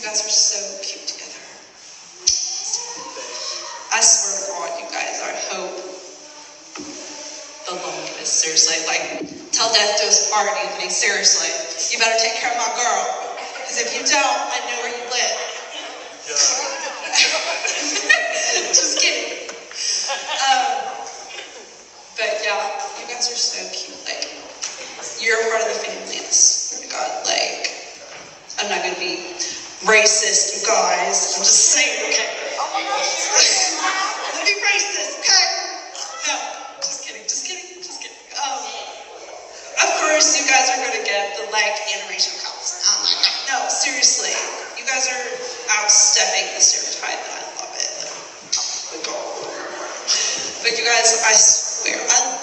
guys are so cute together. I swear to God, you guys, I hope the longest. Seriously, like, tell death to his party, like, seriously, you better take care of my girl. Because if you don't, I know where you live. Just kidding. But yeah, you guys are so cute. Like, you're a part of the family. I swear to God, like, I'm not gonna be racist, you guys. I'm just saying, okay? Don't be racist, okay? No, just kidding. Of course, you guys are gonna get the like animation counts. Oh my God, no, seriously, you guys are outstepping the stereotype, and I love it. But you guys, I swear, I